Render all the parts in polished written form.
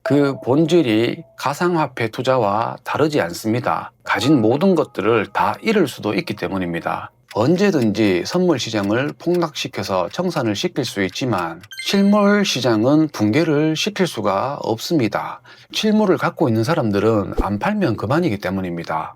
그 본질이 가상화폐 투자와 다르지 않습니다. 가진 모든 것들을 다 잃을 수도 있기 때문입니다. 언제든지 선물 시장을 폭락시켜서 청산을 시킬 수 있지만 실물 시장은 붕괴를 시킬 수가 없습니다. 실물을 갖고 있는 사람들은 안 팔면 그만이기 때문입니다.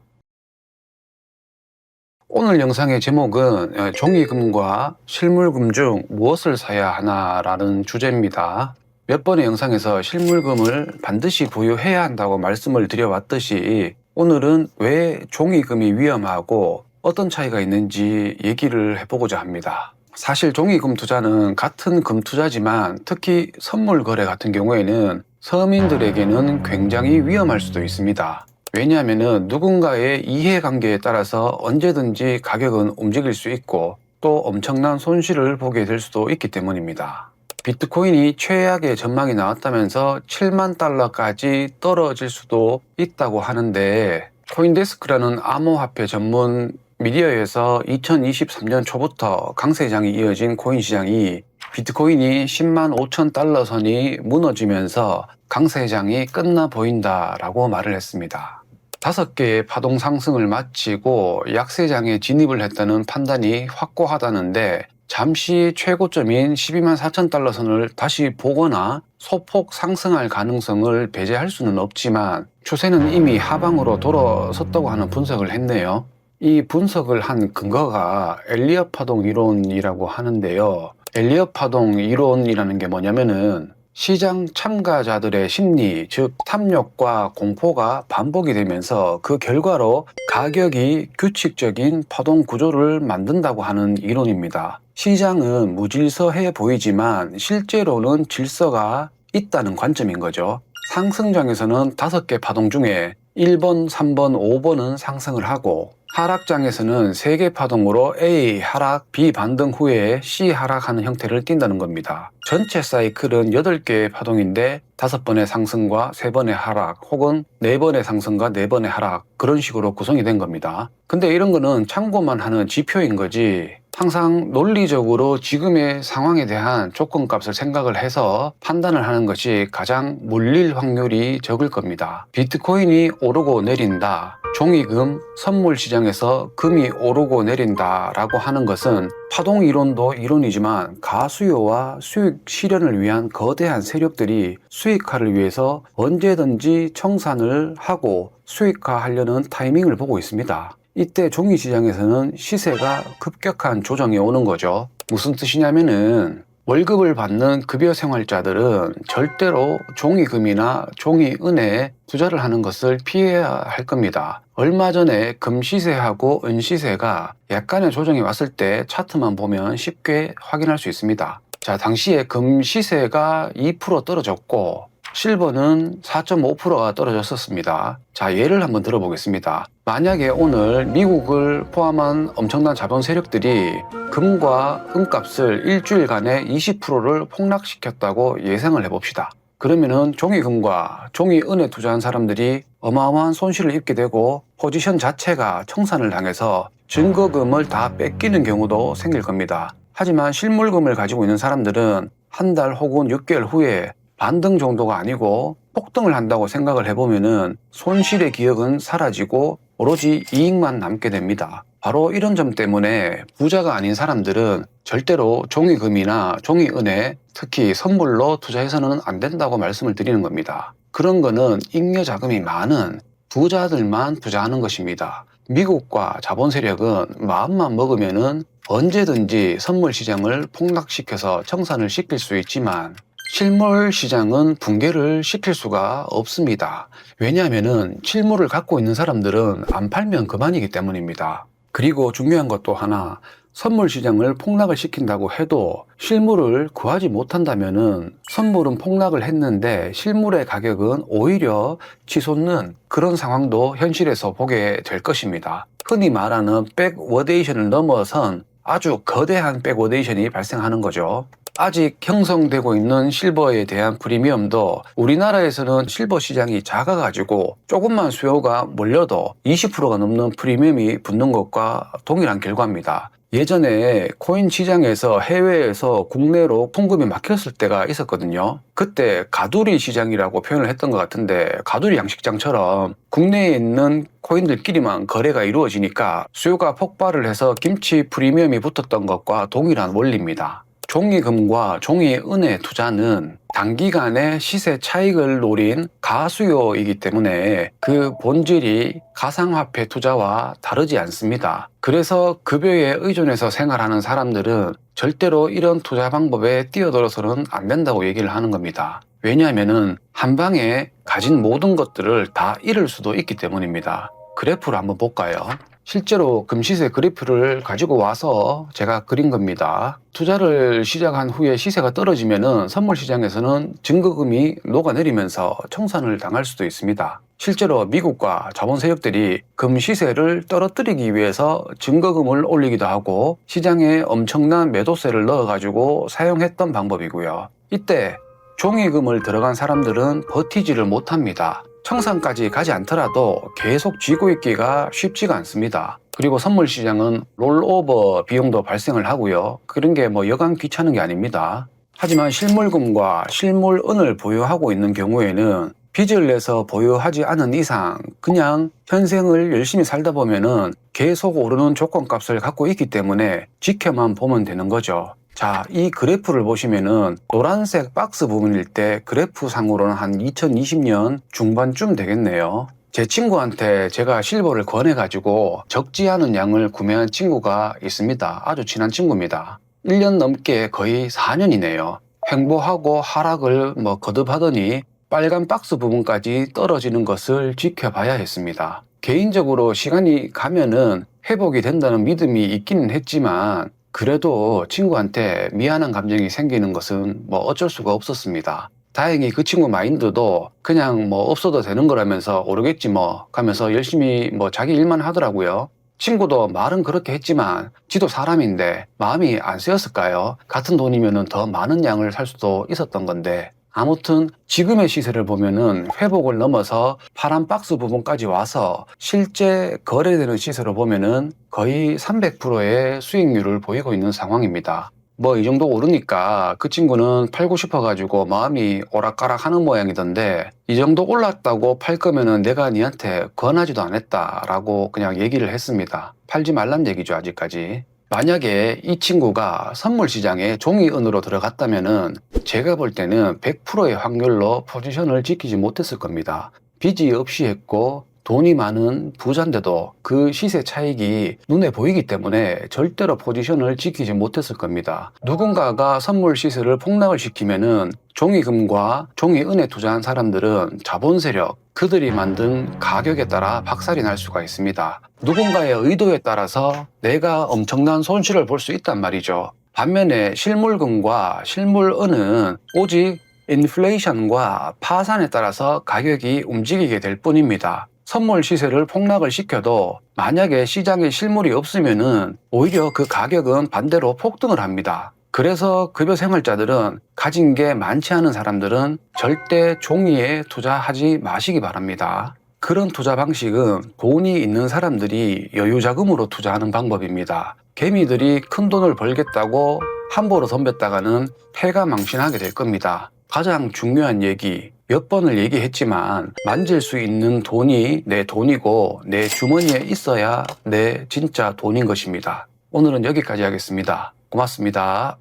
오늘 영상의 제목은 종이금과 실물금 중 무엇을 사야 하나라는 주제입니다. 몇 번의 영상에서 실물금을 반드시 보유해야 한다고 말씀을 드려왔듯이 오늘은 왜 종이금이 위험하고 어떤 차이가 있는지 얘기를 해보고자 합니다. 사실 종이금 투자는 같은 금 투자지만 특히 선물 거래 같은 경우에는 서민들에게는 굉장히 위험할 수도 있습니다. 왜냐하면 누군가의 이해관계에 따라서 언제든지 가격은 움직일 수 있고 또 엄청난 손실을 보게 될 수도 있기 때문입니다. 비트코인이 최악의 전망이 나왔다면서 7만 달러까지 떨어질 수도 있다고 하는데 코인데스크라는 암호화폐 전문 미디어에서 2023년 초부터 강세장이 이어진 코인 시장이 비트코인이 10만 5천 달러 선이 무너지면서 강세장이 끝나 보인다라고 말을 했습니다. 5개의 파동 상승을 마치고 약세장에 진입을 했다는 판단이 확고하다는데 잠시 최고점인 12만 4천 달러 선을 다시 보거나 소폭 상승할 가능성을 배제할 수는 없지만 추세는 이미 하방으로 돌아섰다고 하는 분석을 했네요. 이 분석을 한 근거가 엘리엇 파동 이론이라고 하는데요. 엘리엇 파동 이론이라는 게 뭐냐면은 시장 참가자들의 심리, 즉 탐욕과 공포가 반복이 되면서 그 결과로 가격이 규칙적인 파동 구조를 만든다고 하는 이론입니다. 시장은 무질서해 보이지만 실제로는 질서가 있다는 관점인 거죠. 상승장에서는 5개 파동 중에 1번, 3번, 5번은 상승을 하고 하락장에서는 3개 파동으로 A 하락, B 반등 후에 C 하락하는 형태를 띈다는 겁니다. 전체 사이클은 8개의 파동인데 5번의 상승과 3번의 하락 혹은 4번의 상승과 4번의 하락 그런 식으로 구성이 된 겁니다. 근데 이런 거는 참고만 하는 지표인 거지 항상 논리적으로 지금의 상황에 대한 조건값을 생각을 해서 판단을 하는 것이 가장 물릴 확률이 적을 겁니다. 비트코인이 오르고 내린다. 종이금, 선물 시장에서 금이 오르고 내린다 라고 하는 것은 파동 이론도 이론이지만 가수요와 수익 실현을 위한 거대한 세력들이 수익화를 위해서 언제든지 청산을 하고 수익화하려는 타이밍을 보고 있습니다. 이때 종이 시장에서는 시세가 급격한 조정이 오는 거죠. 무슨 뜻이냐면은 월급을 받는 급여 생활자들은 절대로 종이금이나 종이은에 투자를 하는 것을 피해야 할 겁니다. 얼마 전에 금 시세하고 은 시세가 약간의 조정이 왔을 때 차트만 보면 쉽게 확인할 수 있습니다. 자, 당시에 금 시세가 2% 떨어졌고 실버는 4.5%가 떨어졌었습니다. 자, 예를 한번 들어보겠습니다. 만약에 오늘 미국을 포함한 엄청난 자본 세력들이 금과 은값을 일주일간에 20%를 폭락시켰다고 예상을 해봅시다. 그러면은 종이금과 종이은에 투자한 사람들이 어마어마한 손실을 입게 되고 포지션 자체가 청산을 당해서 증거금을 다 뺏기는 경우도 생길 겁니다. 하지만 실물금을 가지고 있는 사람들은 한 달 혹은 6개월 후에 반등 정도가 아니고 폭등을 한다고 생각을 해보면은 손실의 기억은 사라지고 오로지 이익만 남게 됩니다. 바로 이런 점 때문에 부자가 아닌 사람들은 절대로 종이금이나 종이은에 특히 선물로 투자해서는 안 된다고 말씀을 드리는 겁니다. 그런 거는 잉여 자금이 많은 부자들만 투자하는 것입니다. 미국과 자본 세력은 마음만 먹으면은 언제든지 선물 시장을 폭락시켜서 청산을 시킬 수 있지만 실물 시장은 붕괴를 시킬 수가 없습니다. 왜냐하면 실물을 갖고 있는 사람들은 안 팔면 그만이기 때문입니다. 그리고 중요한 것도 하나, 선물 시장을 폭락을 시킨다고 해도 실물을 구하지 못한다면은 선물은 폭락을 했는데 실물의 가격은 오히려 치솟는 그런 상황도 현실에서 보게 될 것입니다. 흔히 말하는 백워데이션을 넘어선 아주 거대한 백워데이션이 발생하는 거죠. 아직 형성되고 있는 실버에 대한 프리미엄도 우리나라에서는 실버 시장이 작아가지고 조금만 수요가 몰려도 20%가 넘는 프리미엄이 붙는 것과 동일한 결과입니다. 예전에 코인 시장에서 해외에서 국내로 송금이 막혔을 때가 있었거든요. 그때 가두리 시장이라고 표현을 했던 것 같은데, 가두리 양식장처럼 국내에 있는 코인들끼리만 거래가 이루어지니까 수요가 폭발을 해서 김치 프리미엄이 붙었던 것과 동일한 원리입니다. 종이금과 종이은의 투자는 단기간의 시세 차익을 노린 가수요이기 때문에 그 본질이 가상화폐 투자와 다르지 않습니다. 그래서 급여에 의존해서 생활하는 사람들은 절대로 이런 투자 방법에 뛰어들어서는 안 된다고 얘기를 하는 겁니다. 왜냐하면 한 방에 가진 모든 것들을 다 잃을 수도 있기 때문입니다. 그래프를 한번 볼까요? 실제로 금시세 그래프를 가지고 와서 제가 그린 겁니다. 투자를 시작한 후에 시세가 떨어지면은 선물 시장에서는 증거금이 녹아내리면서 청산을 당할 수도 있습니다. 실제로 미국과 자본 세력들이 금 시세를 떨어뜨리기 위해서 증거금을 올리기도 하고 시장에 엄청난 매도세를 넣어가지고 사용했던 방법이고요. 이때 종이금을 들어간 사람들은 버티지를 못합니다. 청산까지 가지 않더라도 계속 쥐고 있기가 쉽지가 않습니다. 그리고 선물 시장은 롤오버 비용도 발생을 하고요. 그런 게 여간 귀찮은 게 아닙니다. 하지만 실물금과 실물은을 보유하고 있는 경우에는 빚을 내서 보유하지 않은 이상 그냥 현생을 열심히 살다 보면은 계속 오르는 조건값을 갖고 있기 때문에 지켜만 보면 되는 거죠. 자, 이 그래프를 보시면은 노란색 박스 부분일 때 그래프 상으로는 한 2020년 중반쯤 되겠네요. 제 친구한테 제가 실버를 권해가지고 적지 않은 양을 구매한 친구가 있습니다. 아주 친한 친구입니다. 1년 넘게 거의 4년이네요. 횡보하고 하락을 거듭하더니 빨간 박스 부분까지 떨어지는 것을 지켜봐야 했습니다. 개인적으로 시간이 가면은 회복이 된다는 믿음이 있기는 했지만 그래도 친구한테 미안한 감정이 생기는 것은 어쩔 수가 없었습니다. 다행히 그 친구 마인드도 그냥 없어도 되는 거라면서 오르겠지 가면서 열심히 자기 일만 하더라고요. 친구도 말은 그렇게 했지만 지도 사람인데 마음이 안 쓰였을까요? 같은 돈이면 더 많은 양을 살 수도 있었던 건데 아무튼 지금의 시세를 보면은 회복을 넘어서 파란 박스 부분까지 와서 실제 거래되는 시세로 보면은 거의 300%의 수익률을 보이고 있는 상황입니다. 이 정도 오르니까 그 친구는 팔고 싶어가지고 마음이 오락가락 하는 모양이던데 이 정도 올랐다고 팔 거면은 내가 니한테 권하지도 않았다라고 그냥 얘기를 했습니다. 팔지 말란 얘기죠, 아직까지. 만약에 이 친구가 선물 시장에 종이은으로 들어갔다면은 제가 볼 때는 100%의 확률로 포지션을 지키지 못했을 겁니다. 빚이 없이 했고 돈이 많은 부자인데도 그 시세 차익이 눈에 보이기 때문에 절대로 포지션을 지키지 못했을 겁니다. 누군가가 선물 시세를 폭락을 시키면은 종이금과 종이은에 투자한 사람들은 자본 세력, 그들이 만든 가격에 따라 박살이 날 수가 있습니다. 누군가의 의도에 따라서 내가 엄청난 손실을 볼 수 있단 말이죠. 반면에 실물금과 실물은은 오직 인플레이션과 파산에 따라서 가격이 움직이게 될 뿐입니다. 선물 시세를 폭락을 시켜도 만약에 시장에 실물이 없으면은 오히려 그 가격은 반대로 폭등을 합니다. 그래서 급여 생활자들은 가진 게 많지 않은 사람들은 절대 종이에 투자하지 마시기 바랍니다. 그런 투자 방식은 돈이 있는 사람들이 여유자금으로 투자하는 방법입니다. 개미들이 큰 돈을 벌겠다고 함부로 덤볐다가는 패가망신하게 될 겁니다. 가장 중요한 얘기, 몇 번을 얘기했지만 만질 수 있는 돈이 내 돈이고 내 주머니에 있어야 내 진짜 돈인 것입니다. 오늘은 여기까지 하겠습니다. 고맙습니다.